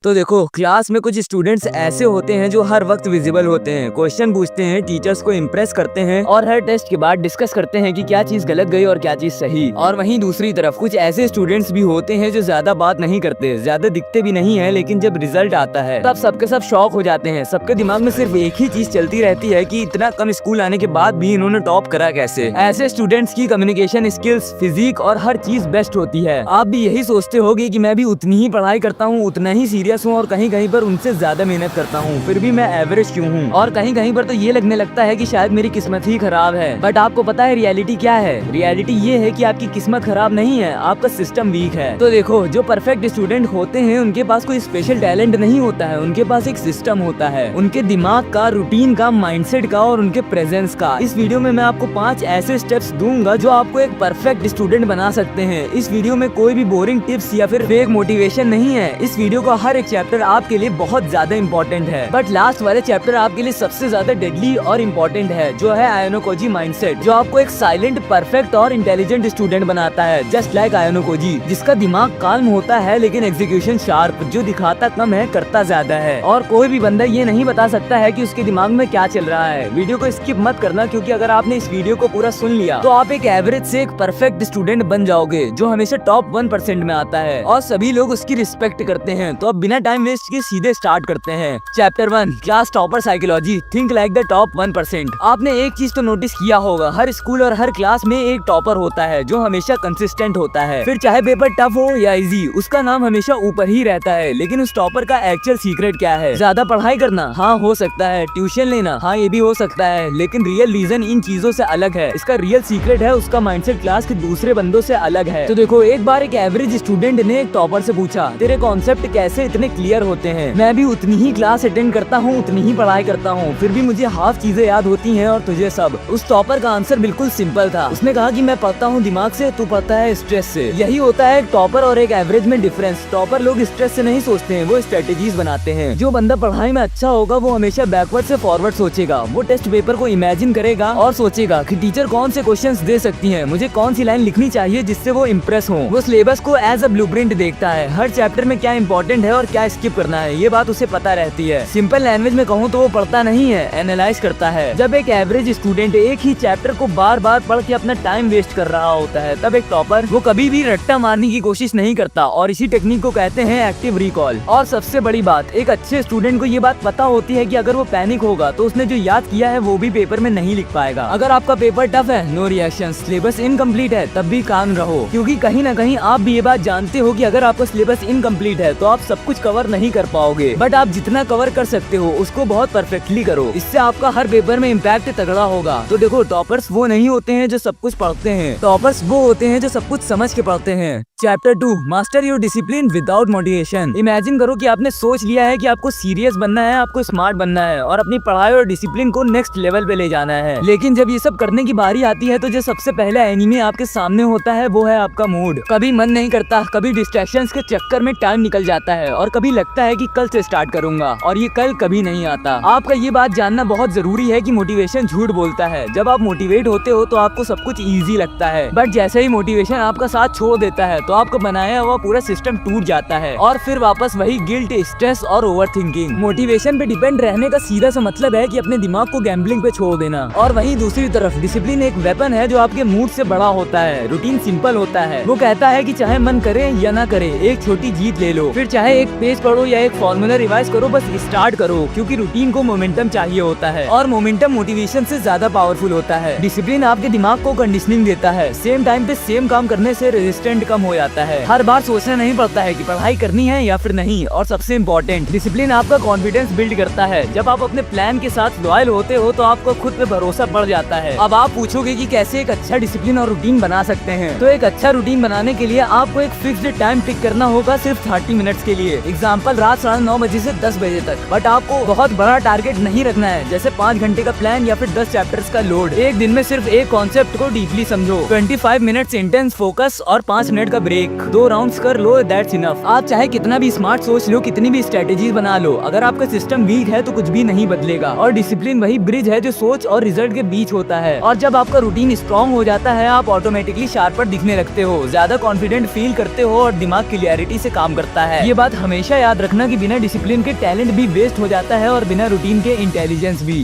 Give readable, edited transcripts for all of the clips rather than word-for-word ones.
तो देखो, क्लास में कुछ स्टूडेंट्स ऐसे होते हैं जो हर वक्त विजिबल होते हैं, क्वेश्चन पूछते हैं, टीचर्स को इम्प्रेस करते हैं और हर टेस्ट के बाद डिस्कस करते हैं कि क्या चीज गलत गई और क्या चीज सही। और वहीं दूसरी तरफ कुछ ऐसे स्टूडेंट्स भी होते हैं जो ज्यादा बात नहीं करते, ज्यादा दिखते भी नहीं है, लेकिन जब रिजल्ट आता है तब सबके सब शॉक हो जाते हैं। सबके दिमाग में सिर्फ एक ही चीज चलती रहती है कि इतना कम स्कूल आने के बाद भी इन्होंने टॉप करा कैसे। ऐसे स्टूडेंट्स की कम्युनिकेशन स्किल्स, फिजिक और हर चीज बेस्ट होती है। आप भी यही सोचते होगे कि मैं भी उतनी ही पढ़ाई करता हूँ, उतना ही सीरियस हूँ और कहीं कहीं पर उनसे ज्यादा मेहनत करता हूँ, फिर भी मैं एवरेज क्यों हूँ। और कहीं कहीं पर तो ये लगने लगता है कि शायद मेरी किस्मत ही खराब है। बट आपको पता है रियलिटी क्या है? रियलिटी ये है कि आपकी किस्मत खराब नहीं है, आपका सिस्टम वीक है। तो देखो, जो परफेक्ट स्टूडेंट होते हैं उनके पास कोई स्पेशल टैलेंट नहीं होता है, उनके पास एक सिस्टम होता है, उनके दिमाग का, रूटीन का, माइंडसेट का और उनके प्रेजेंस का। इस वीडियो में मैं आपको 5 ऐसे स्टेप्स दूंगा जो आपको एक परफेक्ट स्टूडेंट बना सकते हैं। इस वीडियो में कोई भी बोरिंग टिप्स या फिर फेक मोटिवेशन नहीं है। इस वीडियो का हर एक चैप्टर आपके लिए बहुत ज्यादा इंपॉर्टेंट है, बट लास्ट वाले चैप्टर आपके लिए सबसे ज्यादा डेडली और इम्पोर्टेंट है, जो है आयोनोकोजी माइंडसेट, जो आपको एक साइलेंट, परफेक्ट और इंटेलिजेंट स्टूडेंट बनाता है, जस्ट लाइक आयोनोकोजी, जिसका दिमाग काल्म होता है लेकिन एग्जीक्यूशन शार्प, जो दिखाता कम है करता ज्यादा है। और कोई भी बंदा ये नहीं बता सकता है कि उसके दिमाग में क्या चल रहा है। वीडियो को स्किप मत करना, क्योंकि अगर आपने इस वीडियो को पूरा सुन लिया तो आप एक एवरेज से एक परफेक्ट स्टूडेंट बन जाओगे, जो हमेशा टॉप 1% में आता है और सभी लोग उसकी रिस्पेक्ट करते हैं। तो अब बिना टाइम वेस्ट के सीधे स्टार्ट करते हैं। Chapter 1, class topper psychology, think like the top 1%। आपने एक चीज तो नोटिस किया होगा, हर स्कूल और हर क्लास में एक टॉपर होता है जो हमेशा कंसिस्टेंट होता है। फिर चाहे पेपर टफ हो या इजी, उसका नाम हमेशा ऊपर ही रहता है। लेकिन उस टॉपर का एक्चुअल सीक्रेट क्या है? ज्यादा पढ़ाई करना? हाँ हो सकता है। ट्यूशन लेना? हाँ ये भी हो सकता है। लेकिन रियल रीजन इन चीजों से अलग है। इसका रियल सीक्रेट है उसका माइंडसेट क्लास के दूसरे बंदों से अलग है। तो देखो, एक बार एक एवरेज स्टूडेंट ने एक टॉपर से पूछा, तेरे कॉन्सेप्ट कैसे इतने क्लियर होते हैं? मैं भी उतनी ही क्लास अटेंड करता हूँ, उतनी ही पढ़ाई करता हूँ, फिर भी मुझे हाफ चीजें याद होती हैं और तुझे सब। उस टॉपर का आंसर बिल्कुल सिंपल था। उसने कहा कि मैं पढ़ता हूँ दिमाग से, तू पढ़ता है स्ट्रेस से। यही होता है एक टॉपर और एक एवरेज में डिफरेंस। टॉपर लोग स्ट्रेस से नहीं सोचते हैं, वो स्ट्रेटेजीज बनाते हैं। जो बंदा पढ़ाई में अच्छा होगा वो हमेशा बैकवर्ड से फॉरवर्ड सोचेगा। वो टेस्ट पेपर को इमेजिन करेगा और सोचेगा कि टीचर कौन से क्वेश्चंस दे सकती है, मुझे कौन सी लाइन लिखनी चाहिए जिससे वो इम्प्रेस हो। वो सिलेबस को एज अ ब्लूप्रिंट देखता है, हर चैप्टर में क्या इंपॉर्टेंट है और क्या स्किप करना है, ये बात उसे पता रहती है। सिंपल लैंग्वेज में कहूँ तो वो पढ़ता नहीं है, एनालाइज करता है। जब एक एवरेज स्टूडेंट एक ही चैप्टर को बार बार पढ़ के अपना टाइम वेस्ट कर रहा होता है, तब एक टॉपर वो कभी भी रट्टा मारने की कोशिश नहीं करता, और इसी टेक्निक को कहते हैं एक्टिव रिकॉल। और सबसे बड़ी बात, एक अच्छे स्टूडेंट को ये बात पता होती है कि अगर वो पैनिक होगा तो उसने जो याद किया है वो भी पेपर में नहीं लिख पाएगा। अगर आपका पेपर टफ है, नो रिएक्शन, सिलेबस इनकम्प्लीट है, तब भी काम रहो, क्योंकि कहीं ना कहीं आप भी ये बात जानते हो कि अगर आपका सिलेबस इनकम्प्लीट है तो आप सब कुछ कवर नहीं कर पाओगे। बट आप जितना कवर कर सकते हो उसको बहुत परफेक्टली करो, इससे आपका हर पेपर में इम्पैक्ट तगड़ा होगा। तो देखो, टॉपर्स वो नहीं होते हैं जो सब कुछ पढ़ते हैं, टॉपर्स वो होते हैं जो सब कुछ समझ के पढ़ते हैं। Chapter 2, master your discipline without motivation. Imagine करो कि आपने सोच लिया है कि आपको सीरियस बनना है, आपको स्मार्ट बनना है और अपनी पढ़ाई और डिसिप्लिन को नेक्स्ट लेवल पे ले जाना है। लेकिन जब ये सब करने की बारी आती है तो जो सबसे पहले एनिमी आपके सामने होता है वो है आपका मूड। कभी मन नहीं करता, कभी डिस्ट्रैक्शंस के चक्कर में टाइम निकल जाता है और कभी लगता है कि कल से स्टार्ट करूंगा, और ये कल कभी नहीं आता। आपका ये बात जानना बहुत जरूरी है कि मोटिवेशन झूठ बोलता है। जब आप मोटिवेट होते हो तो आपको सब कुछ इजी लगता है, बट जैसे ही मोटिवेशन आपका साथ छोड़ देता है तो आपका बनाया हुआ पूरा सिस्टम टूट जाता है और फिर वापस वही गिल्ट, स्ट्रेस और ओवर थिंकिंग। मोटिवेशन पे डिपेंड रहने का सीधा सा मतलब है कि अपने दिमाग को गैम्बलिंग पे छोड़ देना। और वहीं दूसरी तरफ डिसिप्लिन एक वेपन है जो आपके मूड से बड़ा होता है। रूटीन सिंपल होता है, वो कहता है कि चाहे मन करे या ना करे, एक छोटी जीत ले लो। फिर चाहे एक पेज पढ़ो या एक फॉर्मूला रिवाइज करो, बस स्टार्ट करो, क्योंकि रूटीन को मोमेंटम चाहिए होता है और मोमेंटम मोटिवेशन से ज्यादा पावरफुल होता है। डिसिप्लिन आपके दिमाग को कंडीशनिंग देता है, सेम टाइम पे सेम काम करने से रेजिस्टेंट कम हो जाता है। हर बार सोचना नहीं पड़ता है कि पढ़ाई करनी है या फिर नहीं। और सबसे इम्पोर्टेंट, डिसिप्लिन आपका कॉन्फिडेंस बिल्ड करता है। जब आप अपने प्लान के साथ लॉयल होते हो तो आपको खुद पे भरोसा बढ़ जाता है। अब आप पूछोगे कि कैसे एक अच्छा डिसिप्लिन और रूटीन बना सकते हैं? तो एक अच्छा रूटीन बनाने के लिए आपको एक फिक्स्ड टाइम पिक करना होगा, सिर्फ 30 मिनट्स के लिए। एग्जाम्पल, रात 9:30 बजे से 10 बजे तक। बट आपको बहुत बड़ा टारगेट नहीं रखना है, जैसे 5 घंटे का प्लान या फिर 10 चैप्टर्स का लोड। एक दिन में सिर्फ एक कॉन्सेप्ट को डीपली समझो। 25 मिनट्स इंटेंस फोकस और 5 मिनट का ब्रेक, 2 राउंड्स कर लो, दैट्स इनफ। आप चाहे कितना भी स्मार्ट सोच लो, कितनी भी स्ट्रेटेजीज बना लो, अगर आपका सिस्टम वीक है तो कुछ भी नहीं बदलेगा। और डिसिप्लिन वही ब्रिज है जो सोच और रिजल्ट के बीच होता है। और जब आपका रूटीन स्ट्रॉन्ग हो जाता है, आप ऑटोमेटिकली शार्पर दिखने लगते हो, ज्यादा कॉन्फिडेंट फील करते हो और दिमाग क्लियरिटी से काम करता है। ये बात हमेशा याद रखना कि बिना डिसिप्लिन के टैलेंट भी वेस्ट हो जाता है और बिना रूटीन के इंटेलिजेंस भी।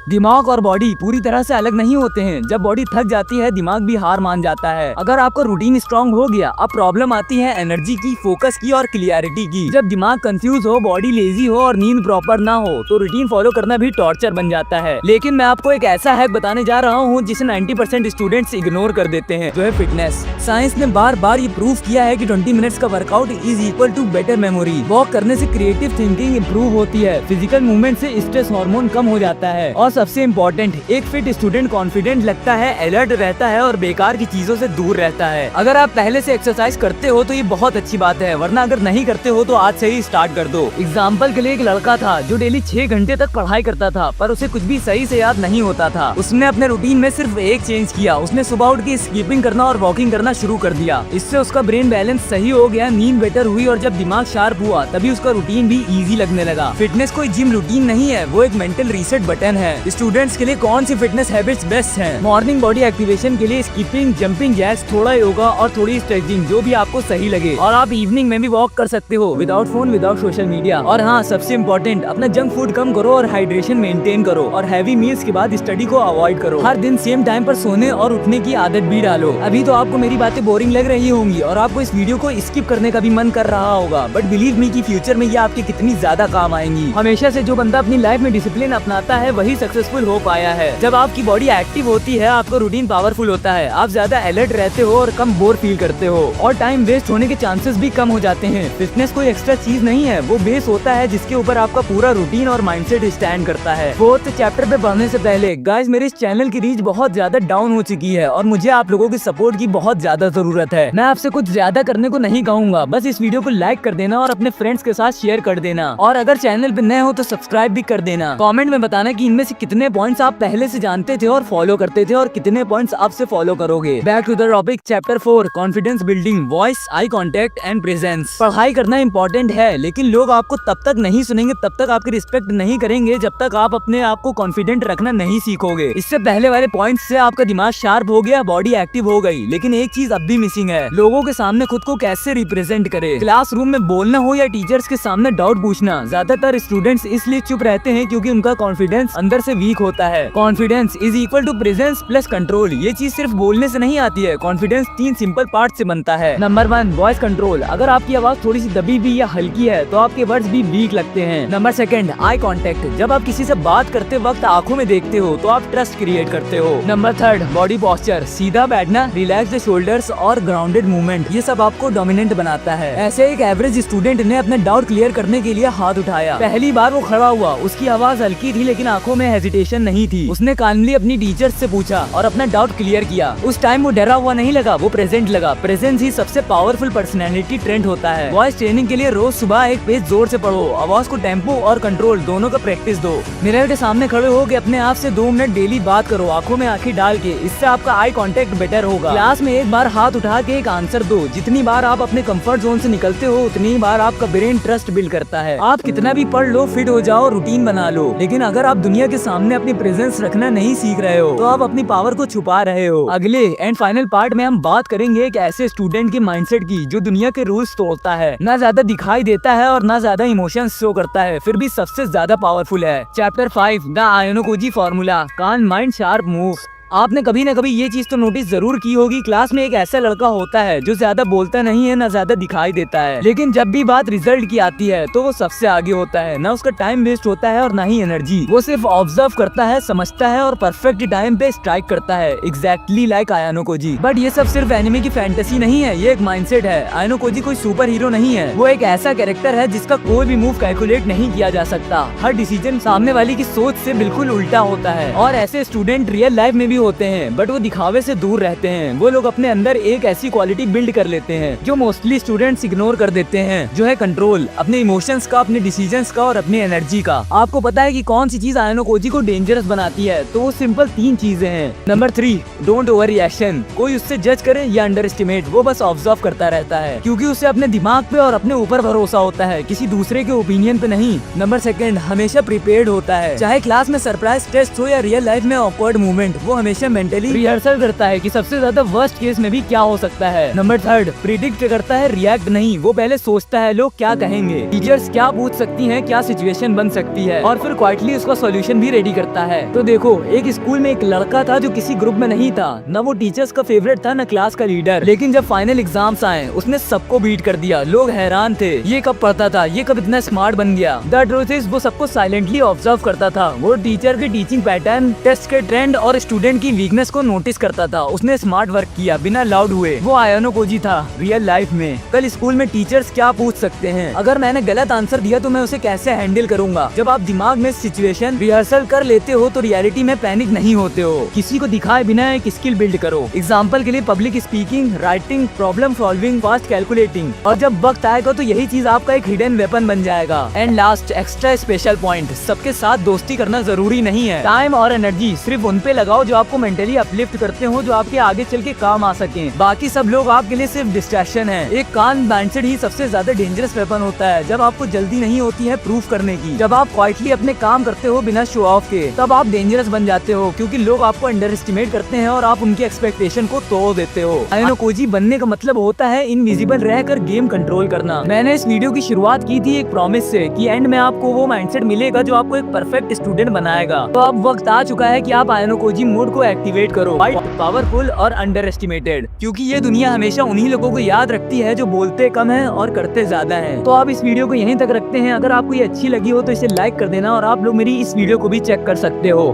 दिमाग और बॉडी पूरी तरह से अलग नहीं होते हैं। जब बॉडी थक जाती है, दिमाग भी हार मान जाता है। अगर आपका रूटीन स्ट्रांग हो गया, अब प्रॉब्लम आती है एनर्जी की, फोकस की और क्लियरिटी की। जब दिमाग कंफ्यूज हो, बॉडी लेजी हो और नींद प्रॉपर ना हो, तो रूटीन फॉलो करना भी टॉर्चर बन जाता है। लेकिन मैं आपको एक ऐसा हैक बताने जा रहा हूँ जिसे 90% स्टूडेंट्स इग्नोर कर देते हैं, जो है फिटनेस। साइंस ने बार बार ये प्रूव किया है कि 20 मिनट्स का workout is equal to better memory. Walk करने से क्रिएटिव थिंकिंग इंप्रूव होती है, फिजिकल मूवमेंट से स्ट्रेस हार्मोन कम हो जाता है और सबसे इम्पोर्टेंट, एक फिट स्टूडेंट कॉन्फिडेंट लगता है, अलर्ट रहता है और बेकार की चीजों से दूर रहता है। अगर आप पहले से एक्सरसाइज करते हो तो ये बहुत अच्छी बात है, वरना अगर नहीं करते हो तो आज से ही स्टार्ट कर दो। एग्जाम्पल के लिए एक लड़का था जो डेली 6 घंटे तक पढ़ाई करता था, पर उसे कुछ भी सही से याद नहीं होता था। उसने अपने रूटीन में सिर्फ एक चेंज किया, उसने सुबह उठ के स्कीपिंग करना और वॉकिंग करना शुरू कर दिया। इससे उसका ब्रेन बैलेंस सही हो गया, नींद बेटर हुई और जब दिमाग शार्प हुआ तभी उसका रूटीन भी इजी लगने लगा। फिटनेस कोई जिम रूटीन नहीं है, वो एक मेंटल रीसेट बटन है। स्टूडेंट्स के लिए कौन सी फिटनेस हैबिट्स बेस्ट हैं? मॉर्निंग बॉडी एक्टिवेशन के लिए स्कीपिंग, जंपिंग जैक्स, थोड़ा योगा और थोड़ी स्ट्रेचिंग, जो भी आपको सही लगे। और आप इवनिंग में भी वॉक कर सकते हो, without phone, without social media. और हाँ, सबसे इम्पोर्टेंट, अपना जंक फूड कम करो और हाइड्रेशन मेंटेन करो और हैवी मील्स के बाद स्टडी को अवॉइड करो। हर दिन सेम टाइम पर सोने और उठने की आदत भी डालो। अभी तो आपको मेरी बातें बोरिंग लग रही होंगी और आपको इस वीडियो को स्किप करने का भी मन कर रहा होगा, बट बिलीव मी कि फ्यूचर में ये आपके कितनी ज्यादा काम आएंगी। हमेशा से जो बंदा अपनी लाइफ में डिसिप्लिन अपनाता है वही सक्सेसफुल हो पाया है। जब आपकी बॉडी एक्टिव होती है, आपका रूटीन पावरफुल होता है, आप ज्यादा अलर्ट रहते हो और कम बोर फील करते हो और टाइम वेस्ट होने के चांसेस भी कम हो जाते हैं। फिटनेस कोई एक्स्ट्रा चीज नहीं है, वो बेस होता है जिसके ऊपर आपका पूरा रूटीन और माइंडसेट स्टैंड करता है। 4th चैप्टर पे बढ़ने से पहले गाइस, मेरे इस चैनल की रीच बहुत ज्यादा डाउन हो चुकी है और मुझे आप लोगों की सपोर्ट की बहुत ज्यादा जरूरत है। मैं आपसे कुछ ज्यादा करने को नहीं कहूँगा, बस इस वीडियो को लाइक कर देना और अपने फ्रेंड्स के साथ शेयर कर देना। और अगर चैनल पे नए हो तो सब्सक्राइब भी कर देना। कमेंट में बताना कि इनमें से कितने पॉइंट्स आप पहले से जानते थे और फॉलो करते थे और कितने पॉइंट्स आप से फॉलो करोगे। Back to the topic, chapter 4, confidence building, voice, eye contact and presence. पढ़ाई करना इंपॉर्टेंट है, लेकिन लोग आपको तब तक नहीं सुनेंगे, तब तक आपकी रिस्पेक्ट नहीं करेंगे, जब तक आप अपने आप को कॉन्फिडेंट रखना नहीं सीखोगे। इससे पहले वाले पॉइंट से आपका दिमाग शार्प हो गया, बॉडी एक्टिव हो गई, लेकिन एक चीज अब भी मिसिंग है, लोगों के सामने खुद को कैसे रिप्रेजेंट करे। क्लासरूम में बोलना हो या टीचर्स के सामने डाउट पूछना, ज्यादातर स्टूडेंट्स इसलिए चुप रहते हैं क्योंकि उनका कॉन्फिडेंस अंदर से वीक होता है। Confidence is equal to presence plus control. ये चीज सिर्फ बोलने से नहीं आती है, कॉन्फिडेंस 3 सिंपल पार्ट से बनता है। Number 1, voice control. अगर आपकी आवाज थोड़ी सी दबी हुई या हल्की है तो आपके वर्ड्स भी वीक लगते हैं। Number 2, eye contact. जब आप किसी से बात करते वक्त आंखों में देखते हो तो आप ट्रस्ट क्रिएट करते हो। Number 3, body posture. सीधा बैठना, रिलैक्स शोल्डर्स और ग्राउंडेड मूवमेंट, ये सब आपको डोमिनेंट बनाता है। ऐसे एक एवरेज स्टूडेंट ने अपने डाउट क्लियर करने के लिए हाथ उठाया। पहली बार वो खड़ा हुआ, उसकी आवाज हल्की थी लेकिन आंखों में हेजिटेशन नहीं थी। उसने काइंडली अपनी टीचर्स से पूछा और अपना डाउट क्लियर किया। उस टाइम वो डरा हुआ नहीं लगा, वो प्रेजेंट लगा। प्रेजेंस ही सबसे पावरफुल पर्सनैलिटी ट्रेंड होता है। वॉइस ट्रेनिंग के लिए रोज सुबह एक पेज जोर से पढ़ो, आवाज को टेम्पो और कंट्रोल दोनों का प्रैक्टिस दो। मिरर के सामने खड़े हो के अपने आप से 2 मिनट डेली बात करो, आंखों में आंखें डाल के, इससे आपका आई कांटेक्ट बेटर होगा। क्लास में एक बार हाथ उठा के एक आंसर दो। जितनी बार आप अपने कंफर्ट जोन से निकलते हो उतनी बार आपका ब्रेन ट्रस्ट बिल्ड करता है। आप कितना भी पढ़ लो, फिट हो जाओ, रूटीन बना लो, लेकिन अगर आप दुनिया के सामने अपनी प्रेजेंस रखना नहीं सीख रहे हो तो आप अपनी पावर को छुपा रहे हो। अगले एंड फाइनल पार्ट में हम बात करेंगे एक ऐसे स्टूडेंट के माइंडसेट की जो दुनिया के रूल्स तोड़ता है, ना ज्यादा दिखाई देता है और ना ज्यादा इमोशंस शो करता है, फिर भी सबसे ज्यादा पावरफुल है। Chapter 5, the Ayanokoji formula, calm mind sharp move. आपने कभी न कभी ये चीज तो नोटिस जरूर की होगी, क्लास में एक ऐसा लड़का होता है जो ज्यादा बोलता नहीं है, ना ज्यादा दिखाई देता है, लेकिन जब भी बात रिजल्ट की आती है तो वो सबसे आगे होता है। ना उसका टाइम वेस्ट होता है और ना ही एनर्जी। वो सिर्फ ऑब्जर्व करता है, समझता है और परफेक्ट टाइम पे स्ट्राइक करता है, एग्जैक्टली लाइक आयानोकोजी। बट ये सब सिर्फ एनिमे की फैंटेसी नहीं है, ये एक माइंडसेट है। आयानोकोजी कोई सुपर हीरो नहीं है, वो एक ऐसा कैरेक्टर है जिसका कोई भी मूव कैलकुलेट नहीं किया जा सकता। हर डिसीजन सामने वाले की सोच से बिल्कुल उल्टा होता है और ऐसे स्टूडेंट रियल लाइफ में भी होते हैं बट वो दिखावे से दूर रहते हैं। वो लोग अपने अंदर एक ऐसी क्वालिटी बिल्ड कर लेते हैं जो मोस्टली स्टूडेंट्स इग्नोर कर देते हैं, जो है कंट्रोल अपने इमोशंस का, अपने डिसीजंस का और अपनी एनर्जी का। आपको पता है कि कौन सी चीज आयनो कोजी को डेंजरस बनाती है? तो वो सिंपल 3 चीजें हैं। Number 3, don't over reaction. कोई उससे जज करे या अंडर एस्टिमेट, वो बस ऑब्जर्व करता रहता है, क्योंकि उसे अपने दिमाग पे और अपने ऊपर भरोसा होता है, किसी दूसरे के ओपिनियन पे नहीं। नंबर 2, हमेशा प्रिपेयर्ड होता है। चाहे क्लास में सरप्राइज टेस्ट हो या रियल लाइफ में ऑकवर्ड मूवमेंट, वो हमेशा मेंटली रिहर्सल करता है कि सबसे ज्यादा वर्स्ट केस में भी क्या हो सकता है। नंबर 3, प्रिडिक्ट करता है, रिएक्ट नहीं। वो पहले सोचता है लोग क्या कहेंगे, टीचर्स क्या पूछ सकती हैं, क्या सिचुएशन बन सकती है, और फिर क्वाइटली उसका सॉल्यूशन भी रेडी करता है। तो देखो, एक स्कूल में एक लड़का था जो किसी ग्रुप में नहीं था, न वो टीचर्स का फेवरेट था न क्लास का लीडर, लेकिन जब फाइनल एग्जाम्स आए उसने सबको बीट कर दिया। लोग हैरान थे, ये कब पढ़ता था, ये कब इतना स्मार्ट बन गया। द ट्रूथ इज वो सबको साइलेंटली ऑब्जर्व करता था। वो टीचर के टीचिंग पैटर्न, टेस्ट के ट्रेंड और स्टूडेंट की वीकनेस को नोटिस करता था। उसने स्मार्ट वर्क किया बिना लाउड हुए। वो आयनो कोजी था रियल लाइफ में। कल स्कूल में टीचर्स क्या पूछ सकते हैं, अगर मैंने गलत आंसर दिया तो मैं उसे कैसे हैंडल करूंगा। जब आप दिमाग में सिचुएशन रिहर्सल कर लेते हो तो रियलिटी में पैनिक नहीं होते हो। किसी को दिखाए बिना एक स्किल बिल्ड करो। एग्जाम्पल के लिए public speaking, writing, problem solving, fast calculating, और जब वक्त आएगा तो यही चीज आपका एक हिडन वेपन बन जाएगा। And last, extra special point, सबके साथ दोस्ती करना जरूरी नहीं है। टाइम और एनर्जी सिर्फ उन पे लगाओ जो आपको मेंटली अपलिफ्ट करते हो, जो आपके आगे चल के काम आ सके। बाकी सब लोग आपके लिए सिर्फ डिस्ट्रैक्शन है। एक काल्म माइंडसेट ही सबसे ज्यादा डेंजरस वेपन होता है। जब आपको जल्दी नहीं होती है प्रूफ करने की, जब आप क्वाइटली अपने काम करते हो बिना शो ऑफ के, तब आप डेंजरस बन जाते हो, क्योंकि लोग आपको अंडर एस्टिमेट करते हैं और आप उनकी एक्सपेक्टेशन को तोड़ देते हो। आयनो कोजी बनने का मतलब होता है इनविजिबल रहकर गेम कंट्रोल करना। मैंने इस वीडियो की शुरुआत की थी एक प्रॉमिस से कि एंड में आपको वो माइंडसेट मिलेगा जो आपको एक परफेक्ट स्टूडेंट बनाएगा। तो अब वक्त आ चुका है कि आप आयनो कोजी मोड को एक्टिवेट करो। पावरफुल और अंडर एस्टिमेटेड, क्योंकि ये दुनिया हमेशा उन्हीं लोगों को याद रखती है जो बोलते कम है और करते ज्यादा है। तो आप इस वीडियो को यहीं तक रखते हैं। अगर आपको ये अच्छी लगी हो तो इसे लाइक कर देना, और आप लोग मेरी इस वीडियो को भी चेक कर सकते हो।